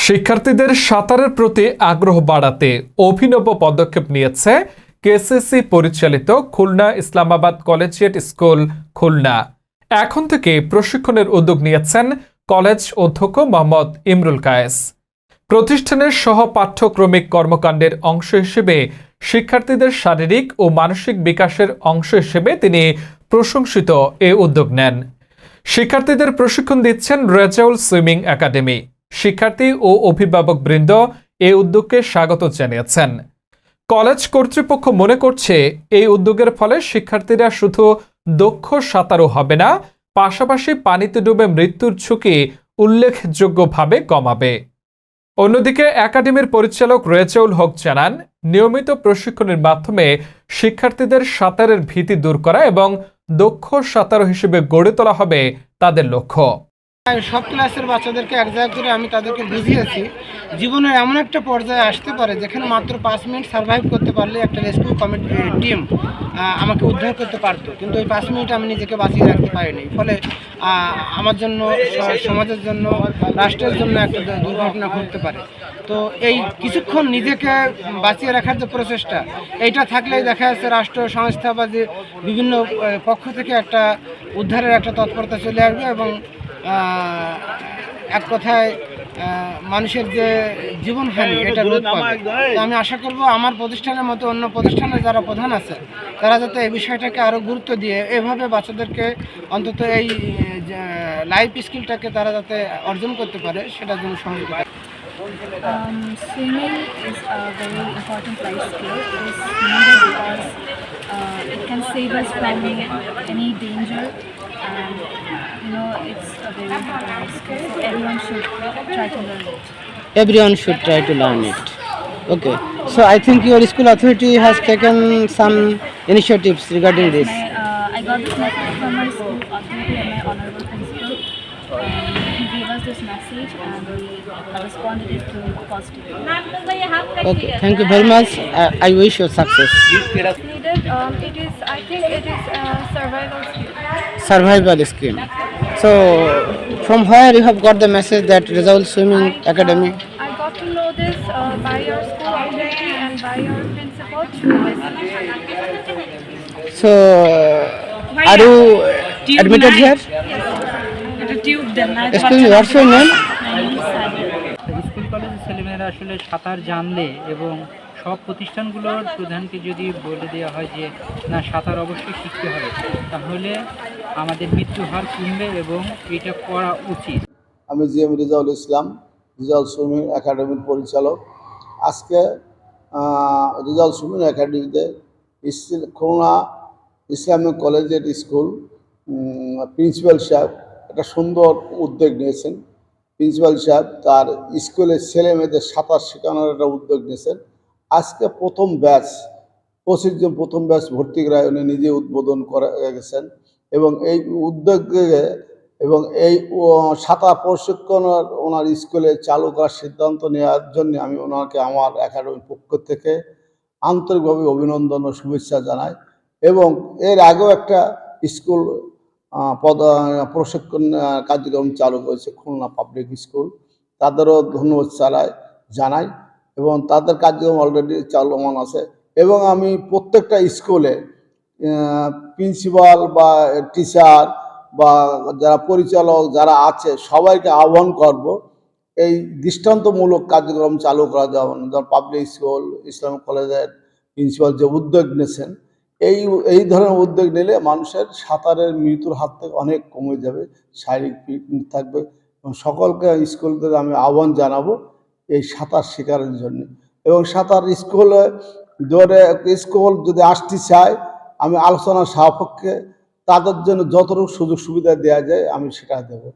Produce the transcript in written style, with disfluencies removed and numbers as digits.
শিক্ষার্থীদের সাঁতারের প্রতি আগ্রহ বাড়াতে অভিনব পদক্ষেপ নিয়েছে কেসিসি পরিচালিত খুলনা ইসলামাবাদ কলেজিয়েট স্কুল খুলনা। এখন থেকে প্রশিক্ষণের উদ্যোগ নিয়েছেন কলেজ অধ্যক্ষ মোহাম্মদ ইমরুল কায়েস। প্রতিষ্ঠানের সহ পাঠ্যক্রমিক কর্মকাণ্ডের অংশ হিসেবে শিক্ষার্থীদের শারীরিক ও মানসিক বিকাশের অংশ হিসেবে তিনি প্রশংসিত এ উদ্যোগ নেন। শিক্ষার্থীদের প্রশিক্ষণ দিচ্ছেন রেজাউল সুইমিং একাডেমি। শিক্ষার্থী ও অভিভাবকবৃন্দ এই উদ্যোগকে স্বাগত জানিয়েছেন। কলেজ কর্তৃপক্ষ মনে করছে এই উদ্যোগের ফলে শিক্ষার্থীরা শুধু দক্ষ সাঁতারু হবে না, পাশাপাশি পানিতে ডুবে মৃত্যুর ঝুঁকি উল্লেখযোগ্যভাবে কমাবে। অন্যদিকে একাডেমির পরিচালক রেজাউল হক জানান, নিয়মিত প্রশিক্ষণের মাধ্যমে শিক্ষার্থীদের সাঁতারের ভীতি দূর করা এবং দক্ষ সাঁতারু হিসেবে গড়ে তোলা হবে তাদের লক্ষ্য। সব ক্লাসের বাচ্চাদেরকে এক জায়গা করে আমি তাদেরকে বুঝিয়েছি জীবনের এমন একটা পর্যায়ে আসতে পারে যেখানে মাত্র 5 মিনিট সার্ভাইভ করতে পারলে একটা রেস্কিউ কমিটি টিম আমাকে উদ্ধার করতে পারতো, কিন্তু ওই 5 মিনিট আমি নিজেকে বাঁচিয়ে রাখতে পারিনি। ফলে আমার জন্য, সমাজের জন্য, রাষ্ট্রের জন্য একটা দুর্ঘটনা ঘটতে পারে। তো এই কিছুক্ষণ নিজেকে বাঁচিয়ে রাখার যে প্রচেষ্টা, এইটা থাকলেই দেখা যাচ্ছে রাষ্ট্র সংস্থা বা যে বিভিন্ন পক্ষ থেকে একটা উদ্ধারের একটা তৎপরতা চলে আসবে এবং এক কথায় মানুষের যে জীবনহানি এটা রোধ পাবে। তো আমি আশা করব আমার প্রতিষ্ঠানের মতো অন্য প্রতিষ্ঠানের যারা প্রধান আছে তারা যাতে এই বিষয়টাকে আরও গুরুত্ব দিয়ে এভাবে বাচ্চাদেরকে অন্তত এই লাইফ স্কিলটাকে তারা যাতে অর্জন করতে পারে সেটার জন্য সহযোগিতা। Swimming is a very important life skill. It is needed because it can save us from any danger, and it's a very important life skill. So everyone should try to learn it. Everyone should try to learn it. Okay. So I think your school authority has taken some initiatives regarding this. I got this message from my school authority and my honorable principal. He gave us this message and we responded it to positively. Okay, thank you very much. I wish you success. I think it is a survival skill. Survival skill. So, from where you have got the message that Rizal Swimming Academy? I got to know this by your school authority and by your principal through message. So, are you admitted here? Excuse me, what's your name? School কলেজের ছেলেমেয়েরা আসলে সাঁতার জানলে এবং সব প্রতিষ্ঠানগুলোর প্রধানকে যদি বলে দেওয়া হয় যে না, সাঁতার অবশ্যই শিখতে হবে, তাহলে আমাদের মৃত্যু হার কমবে এবং এটা করা উচিত। আমি জিএম রেজাউল ইসলাম, রেজাউল সুইমিং একাডেমির পরিচালক। আজকে রেজাউল সুইমিং একাডেমিতে খুলনা ইসলামিক কলেজের স্কুল প্রিন্সিপাল সাহেব একটা সুন্দর উদ্যোগ নিয়েছেন। প্রিন্সিপাল সাহেব তার স্কুলের ছেলে মেয়েদের সাঁতার শেখানোর একটা উদ্যোগ নিয়েছেন। আজকে প্রথম ব্যাচ 25 জন প্রথম ব্যাচ ভর্তি করায় উনি নিজে উদ্বোধন করে গেছেন এবং এই উদ্যোগে এবং এই সাঁতার প্রশিক্ষণ ওনার স্কুলে চালু করার সিদ্ধান্ত নেওয়ার জন্য আমি ওনাকে আমার একাডেমির পক্ষ থেকে আন্তরিকভাবে অভিনন্দন ও শুভেচ্ছা জানাই। এবং এর আগেও একটা স্কুল প্রশিক্ষণ কার্যক্রম চালু করেছে খুলনা পাবলিক স্কুল, তাদেরও ধন্যবাদ জানাই এবং তাদের কার্যক্রম অলরেডি চালমান আছে। এবং আমি প্রত্যেকটা স্কুলে প্রিন্সিপাল বা টিচার বা যারা পরিচালক যারা আছে সবাইকে আহ্বান করব এই দৃষ্টান্তমূলক কার্যক্রম চালু করা যাবে। যেমন পাবলিক স্কুল ইসলামিক কলেজের প্রিন্সিপাল যে উদ্যোগ নিয়েছেন, এই ধরনের উদ্যোগ নিলে মানুষের সাঁতারের মৃত্যুর হাত থেকে অনেক কমে যাবে, শারীরিক ফিটনেস থাকবে। এবং সকলকে স্কুলদের আমি আহ্বান জানাবো এই সাঁতার শেখার জন্য। এবং সাঁতার স্কুল যদি আসতে চায় আমি আলোচনার সাপেক্ষে তাদের জন্য যতটুকু সুযোগ সুবিধা দেওয়া যায় আমি সেটা দেবো।